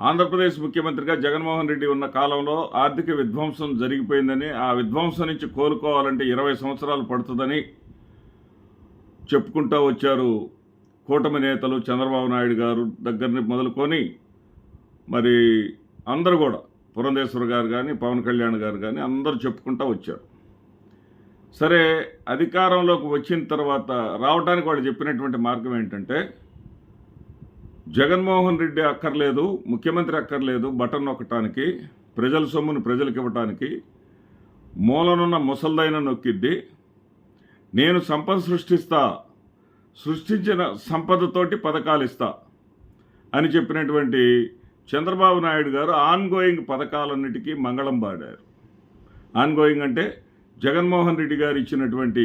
ఆంధ్రప్రదేశ్ ముఖ్యమంత్రిగా జగన్మోహన్ రెడ్డి ఉన్న కాలంలో ఆర్థిక విధ్వంసం జరిగిపోయిందని, ఆ విధ్వంసం నుంచి కోలుకోవాలంటే 20 సంవత్సరాలు పడుతుందని చెప్పుకుంటూ వచ్చారు కూటమి నేతలు. చంద్రబాబు నాయుడు గారు దగ్గరని మొదలుకొని మరి అందరూ కూడా, పురంధేశ్వర్ గారు కానీ, పవన్ కళ్యాణ్ గారు కానీ అందరూ చెప్పుకుంటూ వచ్చారు. సరే, అధికారంలోకి వచ్చిన తర్వాత రావడానికి వాళ్ళు చెప్పినటువంటి మార్గం ఏంటంటే, జగన్మోహన్ రెడ్డి అక్కర్లేదు, ముఖ్యమంత్రి అక్కర్లేదు, బటన్ నొక్కటానికి, ప్రజల సొమ్మును ప్రజలకు ఇవ్వటానికి, మూలనున్న ముసల్దైన నొక్కిద్ది, నేను సంపద సృష్టించిన సంపదతోటి పథకాలు ఇస్తా అని చెప్పినటువంటి చంద్రబాబు నాయుడు గారు ఆన్గోయింగ్ పథకాలన్నిటికీ మంగళం పాడారు. ఆన్గోయింగ్ అంటే జగన్మోహన్ రెడ్డి గారు ఇచ్చినటువంటి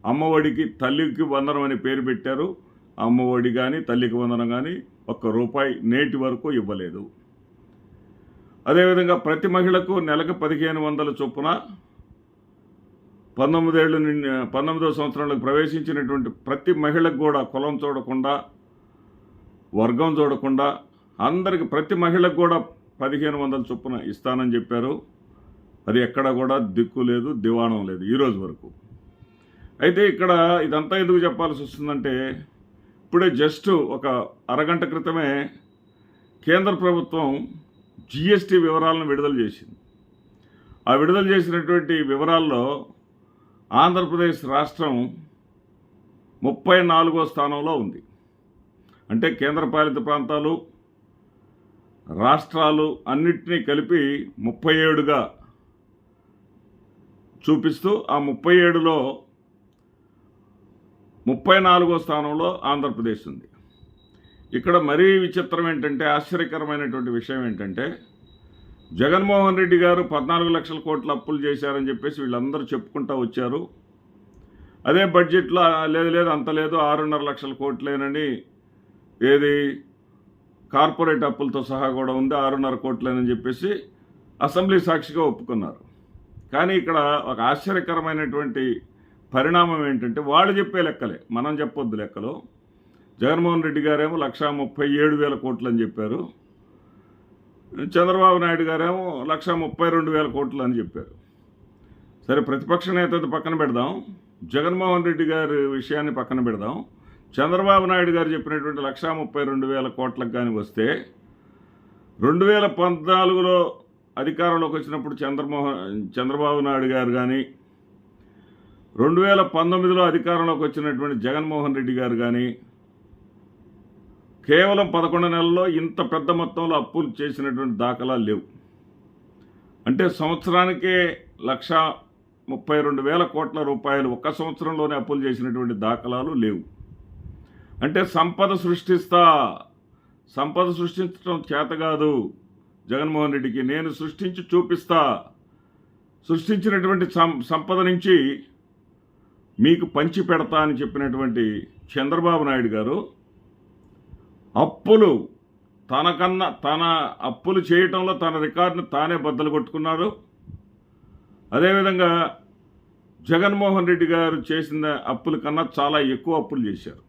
అమ్మఒడికి, తల్లికి వందనం అని పేరు పెట్టారు. అమ్మఒడి కానీ, తల్లికి వందనం కానీ ₹1 నేటి వరకు ఇవ్వలేదు. అదేవిధంగా ప్రతి మహిళకు నెలకు 1500 చొప్పున 19వ సంవత్సరంలోకి ప్రవేశించినటువంటి ప్రతి మహిళకు కూడా కులం చూడకుండా, వర్గం చూడకుండా అందరికి, ప్రతి మహిళకు కూడా 1500 చొప్పున ఇస్తానని చెప్పారు. అది ఎక్కడ కూడా దిక్కు లేదు, దివాణం లేదు ఈరోజు వరకు. అయితే ఇక్కడ ఇదంతా ఎందుకు చెప్పాల్సి వస్తుందంటే, ఇప్పుడే జస్ట్ ఒక అరగంట క్రితమే కేంద్ర ప్రభుత్వం జిఎస్టీ వివరాలను విడుదల చేసింది. ఆ విడుదల చేసినటువంటి వివరాల్లో ఆంధ్రప్రదేశ్ రాష్ట్రం 34వ స్థానంలో ఉంది. అంటే కేంద్రపాలిత ప్రాంతాలు, రాష్ట్రాలు అన్నిటినీ కలిపి 37గా చూపిస్తూ, ఆ 37లో 34వ స్థానంలో ఆంధ్రప్రదేశ్ ఉంది. ఇక్కడ మరీ విచిత్రం ఏంటంటే, ఆశ్చర్యకరమైనటువంటి విషయం ఏంటంటే, జగన్మోహన్ రెడ్డి గారు 14 లక్షల కోట్ల అప్పులు చేశారని చెప్పేసి వీళ్ళందరూ చెప్పుకుంటూ వచ్చారు. అదే బడ్జెట్లో లేదు అంత లేదు, 6.5 లక్షల కోట్లేనని, ఏది కార్పొరేట్ అప్పులతో సహా కూడా ఉంది, 6.5 కోట్లేనని చెప్పేసి అసెంబ్లీ సాక్షిగా ఒప్పుకున్నారు. కానీ ఇక్కడ ఒక ఆశ్చర్యకరమైనటువంటి పరిణామం ఏంటంటే, వాళ్ళు చెప్పే లెక్కలే, మనం చెప్పొద్దు లెక్కలు. జగన్మోహన్ రెడ్డి గారేమో 1,37,000 కోట్లు అని చెప్పారు, చంద్రబాబు నాయుడు గారేమో 1,32,000 కోట్లు అని చెప్పారు. సరే, ప్రతిపక్ష నేత పక్కన పెడదాం, జగన్మోహన్ రెడ్డి గారి విషయాన్ని పక్కన పెడదాం. చంద్రబాబు నాయుడు గారు చెప్పినటువంటి 1,32,000 కోట్లకు కానీ వస్తే, 2014లో అధికారంలోకి వచ్చినప్పుడు చంద్రబాబు నాయుడు గారు కానీ, 2019లో అధికారంలోకి వచ్చినటువంటి జగన్మోహన్ రెడ్డి గారు కానీ కేవలం 11 నెలల్లో ఇంత పెద్ద మొత్తంలో అప్పులు చేసినటువంటి దాఖలాలు లేవు. అంటే సంవత్సరానికే 1,32,000 కోట్ల రూపాయలు ఒక్క సంవత్సరంలోనే అప్పులు చేసినటువంటి దాఖలాలు లేవు. అంటే సంపద సృష్టించడం చేత కాదు జగన్మోహన్ రెడ్డికి, నేను సృష్టించి చూపిస్తా, సృష్టించినటువంటి సంపద నుంచి మీకు పంచి పెడతా అని చెప్పినటువంటి చంద్రబాబు నాయుడు గారు తన అప్పులు చేయటంలో తన రికార్డును తానే బద్దలు కొట్టుకున్నారు. అదేవిధంగా జగన్మోహన్ రెడ్డి గారు చేసిన అప్పుల కన్నా చాలా ఎక్కువ అప్పులు చేశారు.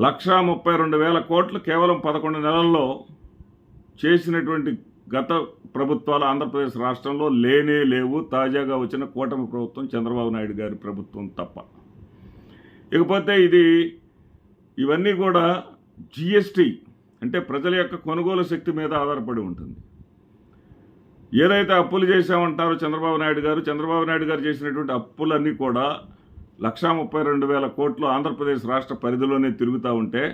1,32,000 కోట్లు కేవలం 11 నెలల్లో చేసినటువంటి గత ప్రభుత్వాలు ఆంధ్రప్రదేశ్ రాష్ట్రంలో లేనే లేవు, తాజాగా వచ్చిన కూటమి ప్రభుత్వం, చంద్రబాబు నాయుడు గారి ప్రభుత్వం తప్ప. ఇకపోతే ఇవన్నీ కూడా జిఎస్టీ అంటే ప్రజల యొక్క కొనుగోలు శక్తి మీద ఆధారపడి ఉంటుంది. ఏదైతే అప్పులు చేశామంటారో చంద్రబాబు నాయుడు గారు చేసినటువంటి అప్పులన్నీ కూడా 1,32,000 కోట్లు ఆంధ్రప్రదేశ్ రాష్ట్ర పరిధిలోనే తిరుగుతూ ఉంటే,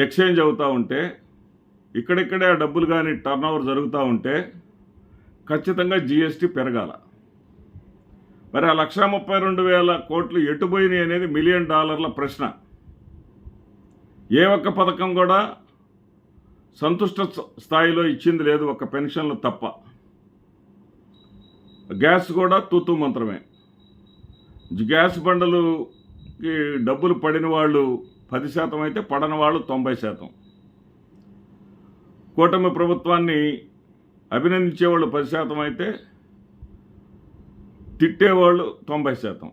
ఎక్స్చేంజ్ అవుతూ ఉంటే, ఇక్కడిక్కడే ఆ డబ్బులు కానీ టర్నోవర్ జరుగుతూ ఉంటే ఖచ్చితంగా జిఎస్టీ పెరగాల. మరి ఆ 1,32,000 కోట్లు ఎటుపోయినాయి అనేది $1 మిలియన్ ప్రశ్న. ఏ ఒక్క పథకం కూడా సంతుష్ట స్థాయిలో ఇచ్చింది లేదు, ఒక్క పెన్షన్లు తప్ప. గ్యాస్ కూడా తూతూ మంత్రమే. గ్యాస్ బండలుకి డబ్బులు పడిన వాళ్ళు 10% అయితే, పడని వాళ్ళు 90%. కూటమి ప్రభుత్వాన్ని అభినందించేవాళ్ళు 10% అయితే, తిట్టేవాళ్ళు 90%.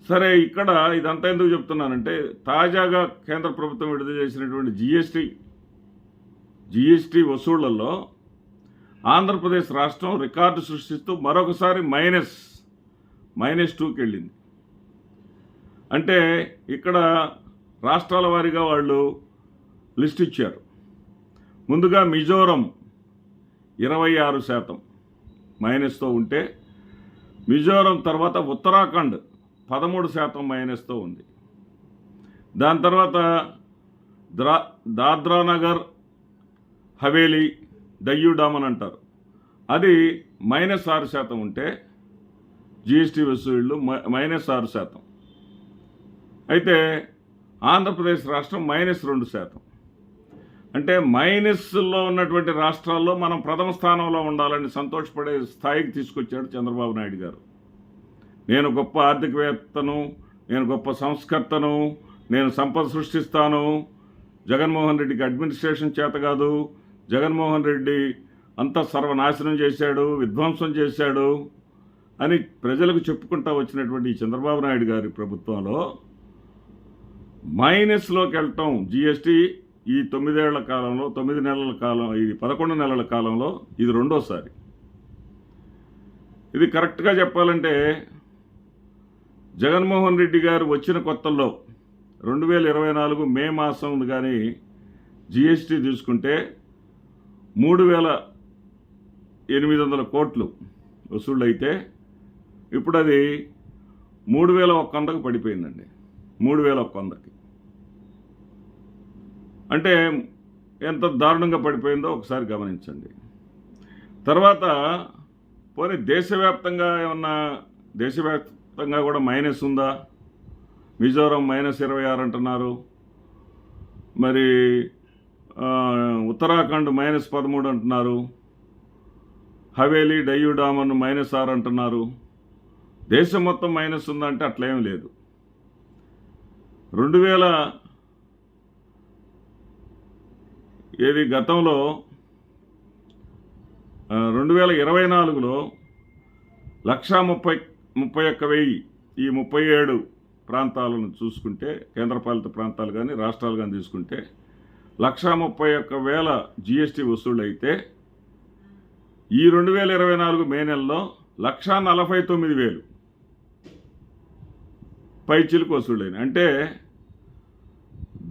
సరే, ఇక్కడ ఇదంతా ఎందుకు చెప్తున్నానంటే, తాజాగా కేంద్ర ప్రభుత్వం విడుదల చేసినటువంటి జిఎస్టీ జిఎస్టీ వసూళ్లలో ఆంధ్రప్రదేశ్ రాష్ట్రం రికార్డు సృష్టిస్తూ మరొకసారి -2కి వెళ్ళింది. అంటే ఇక్కడ రాష్ట్రాల వారీగా వాళ్ళు లిస్ట్ ఇచ్చారు. ముందుగా మిజోరం 26% మైనస్తో ఉంటే, మిజోరం తర్వాత ఉత్తరాఖండ్ 13% మైనస్తో ఉంది. దాని తర్వాత దాద్రానగర్ హవేలీ, దయ్యూ డామన్ అంటారు, అది -6% ఉంటే జిఎస్టీ వసూళ్లు -6%. అయితే ఆంధ్రప్రదేశ్ రాష్ట్రం -2%. అంటే మైనస్లో ఉన్నటువంటి రాష్ట్రాల్లో మనం ప్రథమ స్థానంలో ఉండాలని సంతోషపడే స్థాయికి తీసుకొచ్చాడు చంద్రబాబు నాయుడు గారు. నేను గొప్ప ఆర్థికవేత్తను, నేను గొప్ప సంస్కర్తను, నేను సంపద సృష్టిస్తాను, జగన్మోహన్ రెడ్డికి అడ్మినిస్ట్రేషన్ చేత కాదు, జగన్మోహన్ రెడ్డి అంతా సర్వనాశనం చేశాడు, విధ్వంసం చేశాడు అని ప్రజలకు చెప్పుకుంటూ వచ్చినటువంటి ఈ చంద్రబాబు నాయుడు గారి ప్రభుత్వంలో మైనస్లోకి వెళ్ళటం జిఎస్టీ ఈ 9 నెలల కాలంలో, 9 నెలల కాలం, ఇది 11 నెలల కాలంలో ఇది రెండోసారి. ఇది కరెక్ట్గా చెప్పాలంటే జగన్మోహన్ రెడ్డి గారు వచ్చిన కొత్తల్లో 2024 మే మాసం కానీ జిఎస్టీ తీసుకుంటే 3,800 కోట్లు వసూళ్ళు అయితే ఇప్పుడు అది 3,100కు పడిపోయిందండి. 3,100కి అంటే ఎంత దారుణంగా పడిపోయిందో ఒకసారి గమనించండి. తర్వాత పోనీ దేశవ్యాప్తంగా ఏమన్నా, దేశవ్యాప్తంగా కూడా మైనస్ ఉందా? మిజోరం -26 అంటున్నారు, మరి ఉత్తరాఖండ్ -13 అంటున్నారు, హవేలీ, డయ్యూ డామన్ -6 అంటున్నారు. దేశం మొత్తం మైనస్ ఉందంటే అట్లేం లేదు. 2024లో 1,31,000 ఈ 37 ప్రాంతాలను చూసుకుంటే, కేంద్రపాలిత ప్రాంతాలు కానీ రాష్ట్రాలు కానీ తీసుకుంటే 1,31,000 జిఎస్టీ వసూళ్ళు అయితే, ఈ 2024 మే నెలలో 1,49,000 పైచిలకు వసూళ్ళైన, అంటే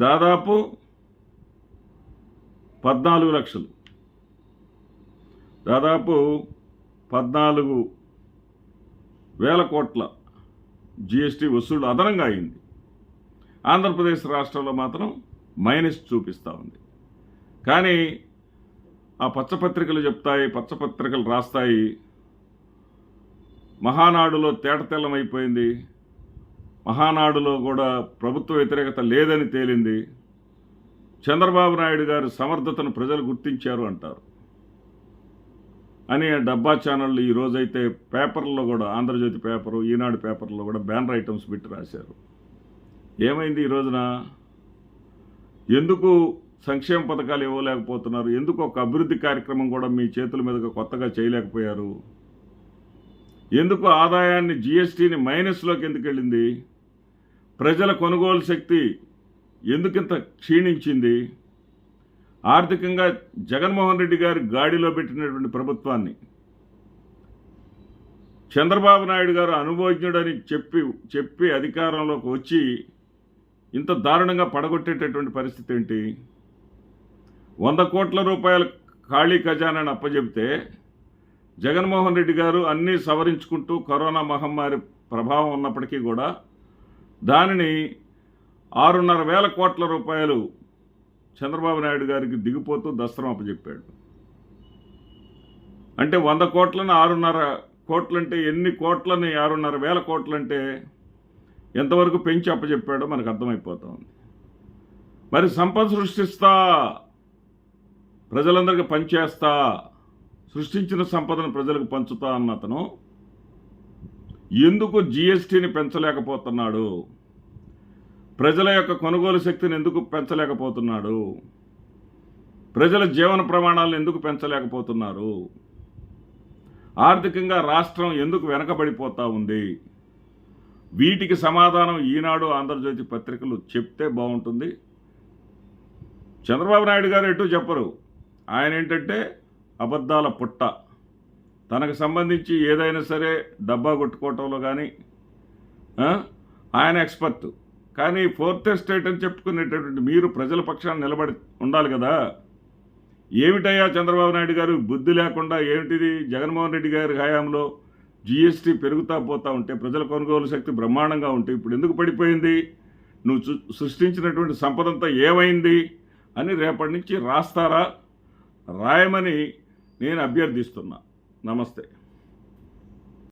దాదాపు 14 లక్షలు, దాదాపు 14,000 కోట్ల జిఎస్టీ వసూళ్ళు అదనంగా అయింది. ఆంధ్రప్రదేశ్ రాష్ట్రంలో మాత్రం మైనస్ చూపిస్తూ ఉంది. కానీ ఆ పచ్చపత్రికలు చెప్తాయి, పచ్చపత్రికలు రాస్తాయి, మహానాడులో తేటతెల్లమైపోయింది, మహానాడులో కూడా ప్రభుత్వ వ్యతిరేకత లేదని తేలింది, చంద్రబాబు నాయుడు గారి సమర్థతను ప్రజలు గుర్తించారు అంటారు అని డబ్బా ఛానళ్ళు ఈరోజైతే పేపర్లో కూడా, ఆంధ్రజ్యోతి పేపరు, ఈనాడు పేపర్లో కూడా బ్యానర్ ఐటమ్స్ పెట్టి రాశారు. ఏమైంది ఈ రోజున? ఎందుకు సంక్షేమ పథకాలు ఇవ్వలేకపోతున్నారు? ఎందుకు ఒక అభివృద్ధి కార్యక్రమం కూడా మీ చేతుల మీదుగా కొత్తగా చేయలేకపోయారు? ఎందుకు ఆదాయాన్ని, జిఎస్టీని మైనస్లోకి ఎందుకు వెళ్ళింది? ప్రజల కొనుగోలు శక్తి ఎందుకింత క్షీణించింది? ఆర్థికంగా జగన్మోహన్ రెడ్డి గారి గాడిలో పెట్టినటువంటి ప్రభుత్వాన్ని చంద్రబాబు నాయుడు గారు అనుభవజ్ఞుడని చెప్పి అధికారంలోకి వచ్చి ఇంత దారుణంగా పడగొట్టేటటువంటి పరిస్థితి ఏంటి? 100 కోట్ల రూపాయల ఖాళీ ఖజానాన్ని అప్పచెబితే జగన్మోహన్ రెడ్డి గారు అన్నీ సవరించుకుంటూ, కరోనా మహమ్మారి ప్రభావం ఉన్నప్పటికీ కూడా దానిని 6,500 కోట్ల రూపాయలు చంద్రబాబు నాయుడు గారికి దిగిపోతూ దస్త్రం అప్పచెప్పాడు. అంటే 100 కోట్లను 6,500 కోట్లంటే ఎన్ని కోట్లని? 6,500 కోట్లంటే ఎంతవరకు పెంచి అప్పచెప్పాడో మనకు అర్థమైపోతుంది. మరి సంపద సృష్టిస్తా, ప్రజలందరికీ పనిచేస్తా, సృష్టించిన సంపదను ప్రజలకు పంచుతా అన్న అతను ఎందుకు జిఎస్టీని పెంచలేకపోతున్నాడు? ప్రజల యొక్క కొనుగోలు శక్తిని ఎందుకు పెంచలేకపోతున్నాడు? ప్రజల జీవన ప్రమాణాలను ఎందుకు పెంచలేకపోతున్నారు? ఆర్థికంగా రాష్ట్రం ఎందుకు వెనకబడిపోతూ ఉంది? వీటికి సమాధానం ఈనాడు, ఆంధ్రజ్యోతి పత్రికలు చెప్తే బాగుంటుంది. చంద్రబాబు నాయుడు గారు ఎటు చెప్పరు. ఆయన ఏంటంటే అబద్ధాల పుట్ట. తనకు సంబంధించి ఏదైనా సరే డబ్బా కొట్టుకోవటంలో కానీ ఆయన ఎక్స్పర్ట్. కానీ ఫోర్త్ ఎస్టేట్ అని చెప్పుకునేటటువంటి మీరు ప్రజల పక్షాన్ని నిలబడి ఉండాలి కదా. ఏమిటయ్యా చంద్రబాబు నాయుడు గారు బుద్ధి లేకుండా ఏమిటిది? జగన్మోహన్ రెడ్డి గారి హయాంలో జిఎస్టీ పెరుగుతూ పోతూ ఉంటే ప్రజల కొనుగోలు శక్తి బ్రహ్మాండంగా ఉంటే ఇప్పుడు ఎందుకు పడిపోయింది? నువ్వు సృష్టించినటువంటి సంపదంతా ఏమైంది అని రేపటి నుంచి రాస్తారా? రాయమని నేను అభ్యర్థిస్తున్నా. నమస్తే.